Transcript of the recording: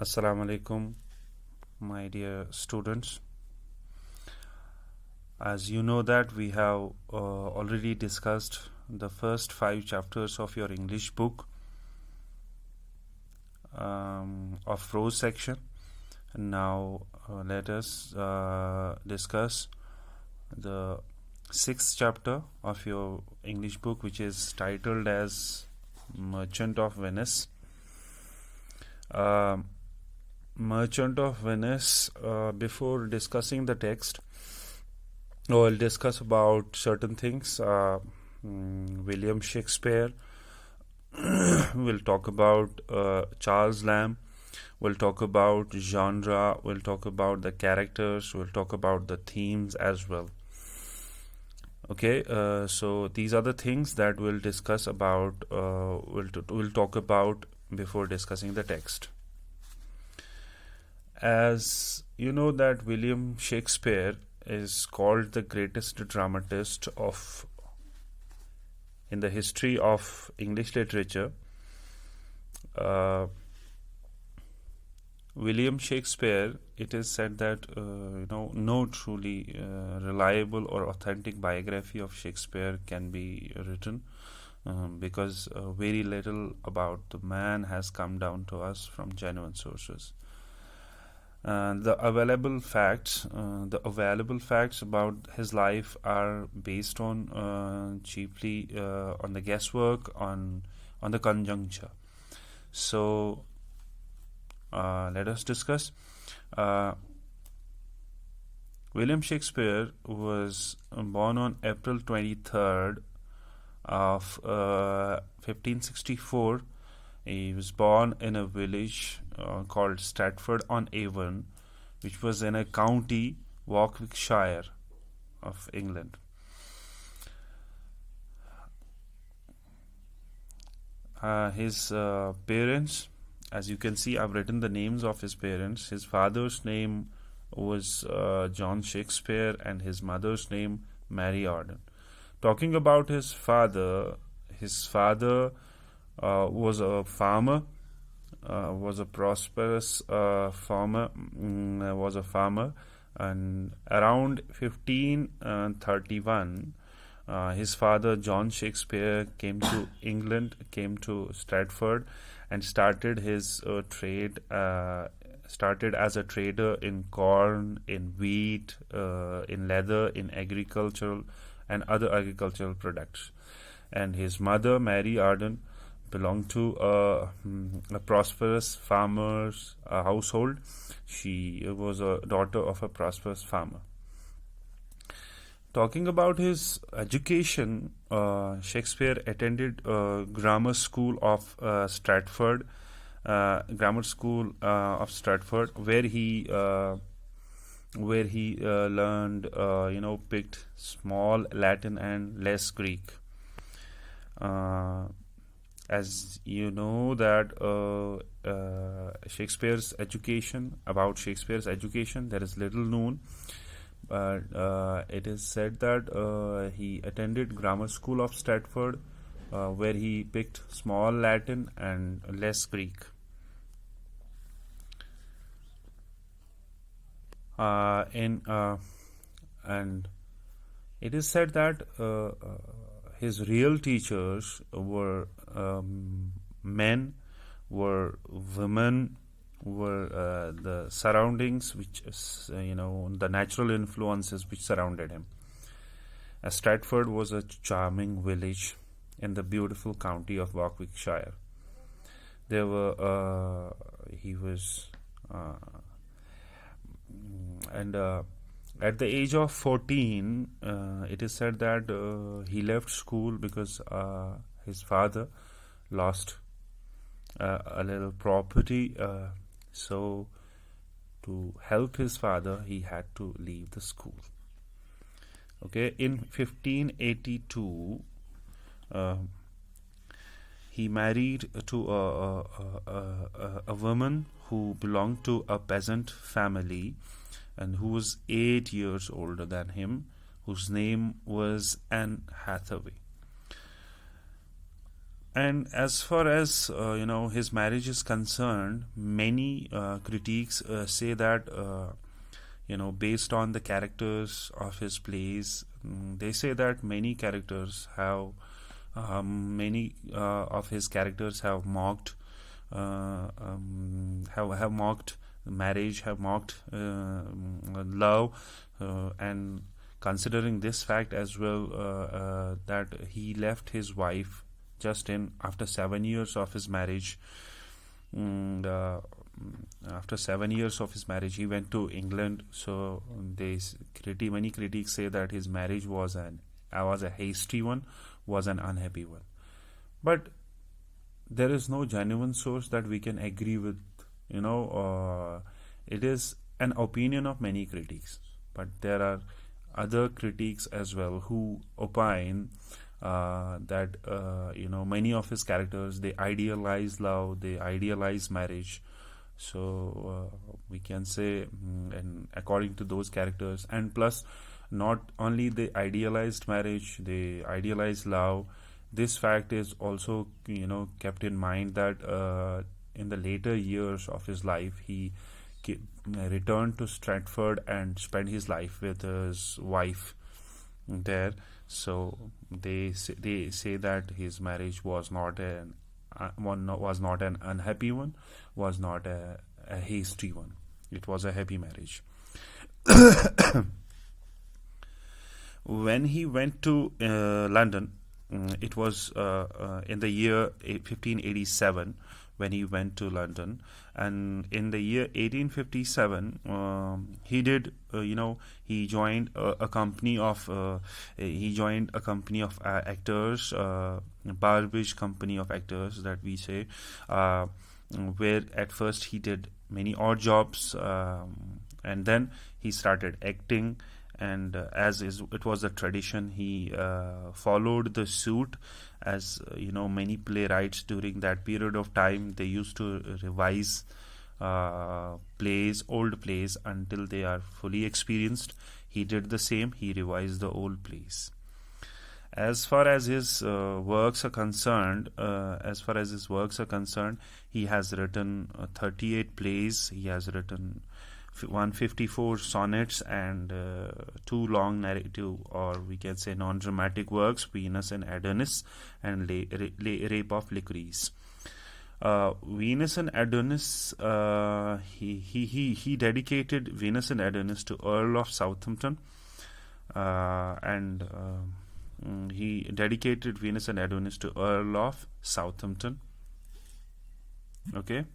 Assalamu alaikum, my dear students. As you know that we have already discussed the first 5 chapters of your English book of prose section. Now let us discuss the 6th chapter of your English book, which is titled as Merchant of Venice. Merchant of Venice. Before discussing the text, I'll discuss about certain things. William Shakespeare. We'll talk about Charles Lamb. We'll talk about genre. We'll talk about the characters. We'll talk about the themes as well. Okay, so these are the things that we'll discuss about. We'll talk about before discussing the text. As you know that William Shakespeare is called the greatest dramatist in the history of English literature. William Shakespeare, it is said that no truly reliable or authentic biography of Shakespeare can be written because very little about the man has come down to us from genuine sources. The available facts about his life are based on chiefly on the guesswork, on the conjuncture. So let us discuss. William Shakespeare was born on April 23rd of 1564. He was born in a village called Stratford-on-Avon, which was in a county, Warwickshire of England. His parents, as you can see, I've written the names of his parents. His father's name was John Shakespeare and his mother's name Mary Arden. Talking about his father was a farmer, was a prosperous farmer, and around 1531, his father John Shakespeare came to England, came to Stratford, and started his trade. Started as a trader in corn, in wheat, in leather, in agricultural and other agricultural products. And his mother, Mary Arden, belonged to a prosperous farmer's household. She was a daughter of a prosperous farmer. Talking about his education, Shakespeare attended grammar school of Stratford, where he learned, picked small Latin and less Greek. As you know that Shakespeare's education, there is little known, but it is said that he attended grammar school of Stratford, where he picked small Latin and less Greek. And it is said that his real teachers were men, were women, were the surroundings, which the natural influences which surrounded him. Stratford was a charming village in the beautiful county of Warwickshire. There were at the age of 14, it is said that he left school because his father lost a little property. So to help his father, he had to leave the school. Okay, in 1582, he married to a woman who belonged to a peasant family and who was 8 years older than him, whose name was Anne Hathaway. And as far as his marriage is concerned, many critiques say that based on the characters of his plays, they say that many of his characters have mocked have mocked marriage, have mocked love, and considering this fact as well, that he left his wife just in after 7 years of his marriage. Mm, uh, After 7 years of his marriage, he went to England. So many critics say that his marriage was a hasty one, was an unhappy one. But there is no genuine source that we can agree with. It is an opinion of many critics, but there are other critics as well who opine that many of his characters, they idealize love, they idealize marriage. So we can say, and according to those characters, and plus, not only they idealized marriage, they idealized love. This fact is also kept in mind that in the later years of his life, he returned to Stratford and spent his life with his wife there. So they say that his marriage was not an unhappy one, was not a hasty one. It was a happy marriage. When he went to London, it was in the year 1587 when he went to London, and in the year 1857 he did he joined a company of actors, Barbage company of actors that we say, where at first he did many odd jobs, and then he started acting. And it was a tradition, he followed the suit. As many playwrights during that period of time, they used to revise old plays until they are fully experienced. He did the same, he revised the old plays. As far as his works are concerned, he has written 38 plays. He has written 154 sonnets and two long narrative, or we can say non-dramatic works, Venus and Adonis and Rape of Licorice. Venus and Adonis, he dedicated Venus and Adonis to Earl of Southampton, and he dedicated Venus and Adonis to Earl of Southampton. Okay.